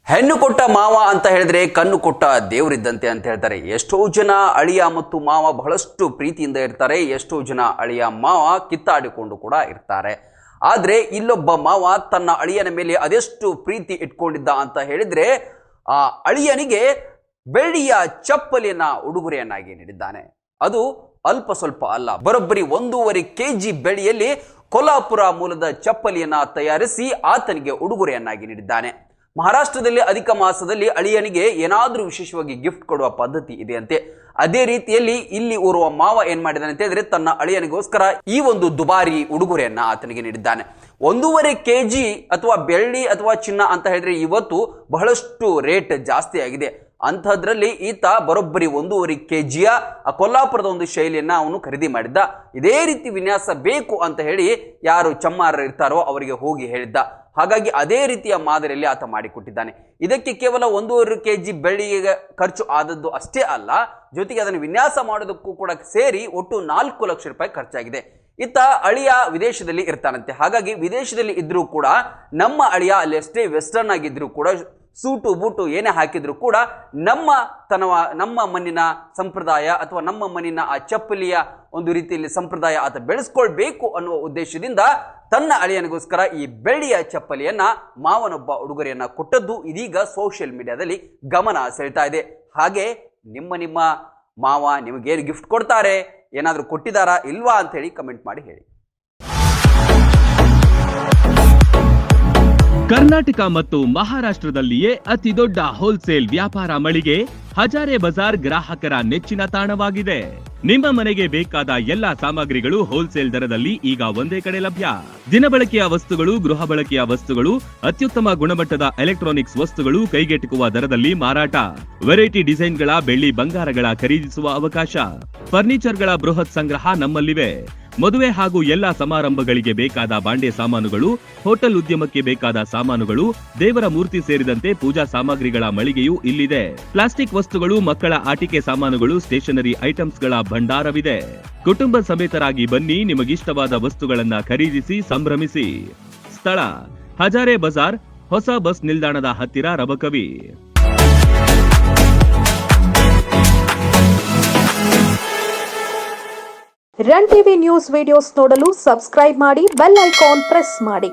ಹೆಣ್ಣು ಕೊಟ್ಟ ಮಾವ ಅಂತ ಹೇಳಿದ್ರೆ ಕಣ್ಣು ಕೊಟ್ಟ ದೇವರಿದ್ದಂತೆ ಅಂತ ಹೇಳ್ತಾರೆ. ಎಷ್ಟೋ ಜನ ಅಳಿಯ ಮತ್ತು ಮಾವ ಬಹಳಷ್ಟು ಪ್ರೀತಿಯಿಂದ ಇರ್ತಾರೆ. ಎಷ್ಟೋ ಜನ ಅಳಿಯ ಮಾವ ಕಿತ್ತಾಡಿಕೊಂಡು ಕೂಡ ಇರ್ತಾರೆ. ಆದರೆ ಇಲ್ಲೊಬ್ಬ ಮಾವ ತನ್ನ ಅಳಿಯನ ಮೇಲೆ ಅದೆಷ್ಟು ಪ್ರೀತಿ ಇಟ್ಕೊಂಡಿದ್ದ ಅಂತ ಹೇಳಿದ್ರೆ ಆ ಅಳಿಯನಿಗೆ ಬೆಳ್ಳಿಯ ಚಪ್ಪಲಿಯನ್ನ ಉಡುಗೊರೆಯನ್ನಾಗಿ ನೀಡಿದ್ದಾನೆ. ಅದು ಅಲ್ಪ ಸ್ವಲ್ಪ ಅಲ್ಲ, ಬರೋಬ್ಬರಿ 1.5 kg ಬೆಳ್ಳಿಯಲ್ಲಿ ಕೊಲ್ಹಾಪುರ ಮೂಲದ ಚಪ್ಪಲಿಯನ್ನ ತಯಾರಿಸಿ ಆತನಿಗೆ ಉಡುಗೊರೆಯನ್ನಾಗಿ ನೀಡಿದ್ದಾನೆ. ಮಹಾರಾಷ್ಟ್ರದಲ್ಲಿ ಅಧಿಕ ಮಾಸದಲ್ಲಿ ಅಳಿಯನಿಗೆ ಏನಾದರೂ ವಿಶೇಷವಾಗಿ ಗಿಫ್ಟ್ ಕೊಡುವ ಪದ್ಧತಿ ಇದೆಯಂತೆ. ಅದೇ ರೀತಿಯಲ್ಲಿ ಇಲ್ಲಿ ಓರ್ವ ಮಾವ ಏನ್ ಮಾಡಿದಾನೆ ಅಂತ ಹೇಳಿದ್ರೆ ತನ್ನ ಅಳಿಯನಿಗೋಸ್ಕರ ಈ ಒಂದು ದುಬಾರಿ ಉಡುಗೊರೆಯನ್ನ ಆತನಿಗೆ ನೀಡಿದ್ದಾನೆ. 1.5 kg ಅಥವಾ ಬೆಳ್ಳಿ ಅಥವಾ ಚಿನ್ನ ಅಂತ ಹೇಳಿದ್ರೆ ಇವತ್ತು ಬಹಳಷ್ಟು ರೇಟ್ ಜಾಸ್ತಿ ಆಗಿದೆ. ಅಂಥದ್ರಲ್ಲಿ ಈತ ಬರೋಬ್ಬರಿ 1.5 kgಯ ಕೊಲ್ಹಾಪುರದ ಒಂದು ಶೈಲಿಯನ್ನ ಅವನು ಖರೀದಿ ಮಾಡಿದ್ದ. ಇದೇ ರೀತಿ ವಿನ್ಯಾಸ ಬೇಕು ಅಂತ ಹೇಳಿ ಯಾರು ಚಮ್ಮಾರರು ಇರ್ತಾರೋ ಅವರಿಗೆ ಹೋಗಿ ಹೇಳಿದ್ದ. ಹಾಗಾಗಿ ಅದೇ ರೀತಿಯ ಮಾದರಿಯಲ್ಲಿ ಆತ ಮಾಡಿಕೊಟ್ಟಿದ್ದಾನೆ. ಇದಕ್ಕೆ ಕೇವಲ 1.5 kg ಬೆಳ್ಳಿಗೆ ಖರ್ಚು ಆದದ್ದು ಅಷ್ಟೇ ಅಲ್ಲ, ಜೊತೆಗೆ ಅದನ್ನು ವಿನ್ಯಾಸ ಮಾಡೋದಕ್ಕೂ ಕೂಡ ಸೇರಿ ಒಟ್ಟು 4 ಲಕ್ಷ ರೂಪಾಯಿ ಖರ್ಚಾಗಿದೆ. ಇತ್ತ ಅಳಿಯ ವಿದೇಶದಲ್ಲಿ ಇರ್ತಾನಂತೆ. ಹಾಗಾಗಿ ವಿದೇಶದಲ್ಲಿ ಇದ್ರೂ ಕೂಡ ನಮ್ಮ ಅಳಿಯ ಅಲ್ಲಿ ಅಷ್ಟೇ ವೆಸ್ಟರ್ನ್ ಆಗಿದ್ರು ಕೂಡ ಸೂಟು ಬೂಟು ಏನೇ ಹಾಕಿದ್ರು ಕೂಡ ನಮ್ಮ ಮಣ್ಣಿನ ಸಂಪ್ರದಾಯ ಅಥವಾ ನಮ್ಮ ಮಣ್ಣಿನ ಆ ಚಪ್ಪಲಿಯ ಒಂದು ರೀತಿಯಲ್ಲಿ ಸಂಪ್ರದಾಯ ಆತ ಬೆಳೆಸ್ಕೊಳ್ಬೇಕು ಅನ್ನುವ ಉದ್ದೇಶದಿಂದ ತನ್ನ ಅಳಿಯನಿಗೋಸ್ಕರ ಈ ಬೆಳ್ಳಿಯ ಚಪ್ಪಲಿಯನ್ನ ಮಾವನೊಬ್ಬ ಉಡುಗೊರೆಯನ್ನ ಕೊಟ್ಟದ್ದು ಇದೀಗ ಸೋಷಿಯಲ್ ಮೀಡಿಯಾದಲ್ಲಿ ಗಮನ ಸೆಳೆತಾ ಇದೆ. ಹಾಗೆ ನಿಮ್ಮ ಮಾವ ನಿಮಗೇನು ಗಿಫ್ಟ್ ಕೊಡ್ತಾರೆ, ಏನಾದರೂ ಕೊಟ್ಟಿದ್ದಾರಾ ಇಲ್ವಾ ಅಂತ ಹೇಳಿ ಕಮೆಂಟ್ ಮಾಡಿ ಹೇಳಿ. ಕರ್ನಾಟಕ ಮತ್ತು ಮಹಾರಾಷ್ಟ್ರದಲ್ಲಿಯೇ ಅತಿ ದೊಡ್ಡ ಹೋಲ್ಸೇಲ್ ವ್ಯಾಪಾರ ಮಳಿಗೆ ಹಜಾರೆ ಬಜಾರ್ ಗ್ರಾಹಕರ ನೆಚ್ಚಿನ ತಾಣವಾಗಿದೆ. ನಿಮ್ಮ ಮನೆಗೆ ಬೇಕಾದ ಎಲ್ಲಾ ಸಾಮಗ್ರಿಗಳು ಹೋಲ್ಸೇಲ್ ದರದಲ್ಲಿ ಈಗ ಒಂದೇ ಕಡೆ ಲಭ್ಯ. ದಿನಬಳಕೆಯ ವಸ್ತುಗಳು, ಗೃಹ ಬಳಕೆಯ ವಸ್ತುಗಳು, ಅತ್ಯುತ್ತಮ ಗುಣಮಟ್ಟದ ಎಲೆಕ್ಟ್ರಾನಿಕ್ಸ್ ವಸ್ತುಗಳು ಕೈಗೆಟುಕುವ ದರದಲ್ಲಿ ಮಾರಾಟ. ವೆರೈಟಿ ಡಿಸೈನ್ಗಳ ಬೆಳ್ಳಿ ಬಂಗಾರಗಳ ಖರೀದಿಸುವ ಅವಕಾಶ. ಫರ್ನಿಚರ್ಗಳ ಬೃಹತ್ ಸಂಗ್ರಹ ನಮ್ಮಲ್ಲಿವೆ. ಮದುವೆ ಹಾಗೂ ಎಲ್ಲಾ ಸಮಾರಂಭಗಳಿಗೆ ಬೇಕಾದ ಬಾಂಡೆ ಸಾಮಾನುಗಳು, ಹೋಟೆಲ್ ಉದ್ಯಮಕ್ಕೆ ಬೇಕಾದ ಸಾಮಾನುಗಳು, ದೇವರ ಮೂರ್ತಿ ಸೇರಿದಂತೆ ಪೂಜಾ ಸಾಮಗ್ರಿಗಳ ಮಳಿಗೆಯೂ ಇಲ್ಲಿದೆ. ಪ್ಲಾಸ್ಟಿಕ್ ವಸ್ತುಗಳು, ಮಕ್ಕಳ ಆಟಿಕೆ ಸಾಮಾನುಗಳು, ಸ್ಟೇಷನರಿ ಐಟಮ್ಸ್ಗಳ ಭಂಡಾರವಿದೆ. ಕುಟುಂಬ ಸಮೇತರಾಗಿ ಬನ್ನಿ, ನಿಮಗಿಷ್ಟವಾದ ವಸ್ತುಗಳನ್ನ ಖರೀದಿಸಿ ಸಂಭ್ರಮಿಸಿ. ಸ್ಥಳ ಹಜಾರೆ ಬಜಾರ್, ಹೊಸ ಬಸ್ ನಿಲ್ದಾಣದ ಹತ್ತಿರ, Rabakavi. Run TV news videos ನೋಡಲು ಸಬ್ಸ್ಕ್ರೈಬ್ ಮಾಡಿ, ಬೆಲ್ ಐಕಾನ್ ಪ್ರೆಸ್ ಮಾಡಿ.